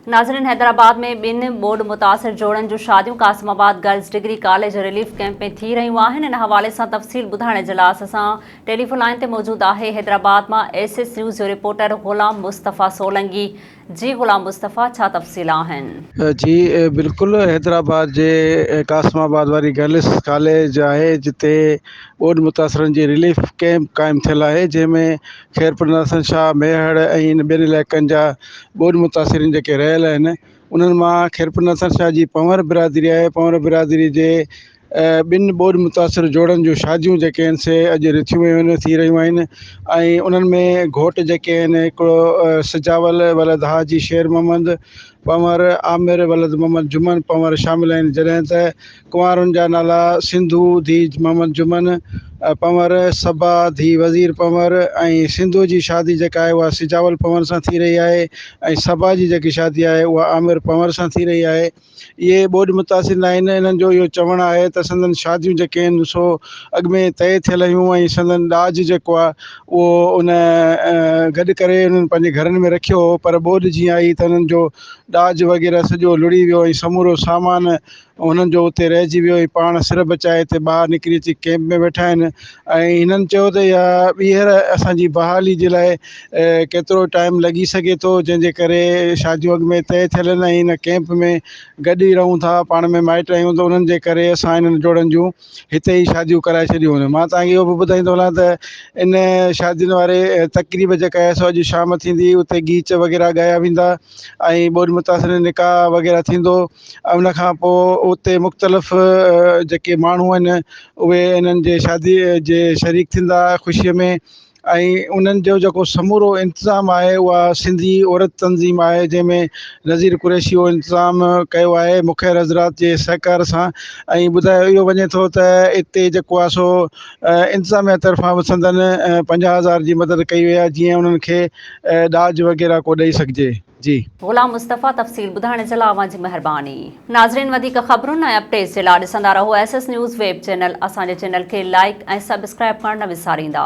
नाज़रीन, हैदराबाद में ॿिनि बोर्ड मुतासिर जोड़नि जूं शादियूं Qasimabad girls degree college relief camp में थी रहियूं आहिनि। इन हवाले सां तफ़सील ॿुधाइण जे लाइ असां टेलीफोन लाइन ते मौजूदु आहे हैदराबाद मां एसएस न्यूज़ जो रिपोर्टर ग़ुलाम मुस्तफ़ा सोलंकी। जी ग़ुलाम मुस्तफ़ा, छा तफ़सील आहिनि? जी बिल्कुलु, हैदराबाद जे कासिमाबाद वारी गर्ल्स कॉलेज आहे जिते बोर्ड मुतासिरनि जी रिलीफ कैंप क़ाइमु थियल आहे, जंहिंमें ख़ैरपुर नसन शाह मेहड़ ऐं इन ॿिनि इलाइक़नि जा बोर्ड मुतासिरीन जेके रहियल आहिनि उन्हनि मां ख़ैरपुर नसन शाह जी पंवर बिरादरी आहे। पंवर बिरादरी जे ॿिनि बोर्ड मुतासिर जोड़नि जूं शादियूं जेके आहिनि से अॼु रिथियूं वियूं आहिनि, थी रहियूं आहिनि। ऐं उन्हनि में घोट जेके आहिनि, हिकिड़ो सिजावल वलद हाजी शेर मोहम्मद पंवर, आमिर वलद मोहम्मद जुमन पंवर शामिल आहिनि, जॾहिं त कुंवारुनि जा नाला सिंधू धी मोहम्मद जुमन पंवर, सबा धी वज़ीर पंवर ऐं सिंधू जी शादी जेका आहे उहा सिजावल पंवर सां थी रही आहे ऐं सबा जी जेकी शादी आहे उहा आमिर पंवर सां थी रही आहे। इहे बोर्ड मुतासिर आहिनि। इन्हनि जो इहो चवणु आहे त संदन शादियूं जेके आहिनि सो अॻु में तइ थियल हुयूं ऐं संदन ॾाज जेको आहे उहो उन गॾु करे उन्हनि पंहिंजे घरनि में रखियो हो, पर बोर्ड जीअं आई त उन्हनि जो ॾाज वग़ैरह सॼो लुड़ी वियो ऐं समूरो सामान उन्हनि जो उते रहिजी वियो ऐं पाण सिर बचाए हिते ॿाहिरि निकिरी अची कैंप में वेठा आहिनि। ऐं हिननि चयो त इहा ॿीहर असांजी बहाली जे लाइ केतिरो टाइम लॻी सघे थो, जंहिंजे करे शादियूं अॻु में तइ थियल आहिनि ऐं हिन कैंप में गॾु ई रहूं था, पाण में माइट आहियूं, त उन्हनि जे करे असां इन्हनि जोड़नि जूं हिते ई शादियूं कराए छॾियूं आहिनि। मां तव्हांखे इहो बि ॿुधाईंदो हलां त इन शादियुनि वारे तक़रीब जेका आहे सो अॼु शाम थींदी, उते गीच वग़ैरह ॻाया वेंदा ऐं बोर्ड मुतासिर निकाह वग़ैरह थींदो। उन खां पोइ उते मुख़्तलिफ़ जेके माण्हू आहिनि उहे इन्हनि जे शादीअ जे शरीक थींदा ख़ुशीअ में। ऐं उन्हनि जो जेको समूरो इंतिज़ामु आहे उहा सिंधी औरत तंज़ीम आहे, जंहिंमें नज़ीर कुरैशी उहो इंतिज़ामु कयो आहे मुख़ैर हज़रात जे सहकार सां। ऐं ॿुधायो इहो वञे थो त हिते जेको आहे सो इंतिज़ामिया तरफ़ां बि संदन 50,000 जी मदद कई वई आहे, जीअं उन्हनि खे ॾाज वग़ैरह को ॾेई सघिजे। जी ग़ुलाम मुस्तफ़ा, तफ़सील ॿुधाइण जे लाइ अव्हां जी महिरबानी। नाज़रीन, वधीक ख़बरुनि ऐं अपडेट्स जे लाइ ॾिसंदा रहो एसएस न्यूज़ वेब चैनल। असांजे चैनल खे लाइक ऐं सब्सक्राइब करणु न विसारींदा।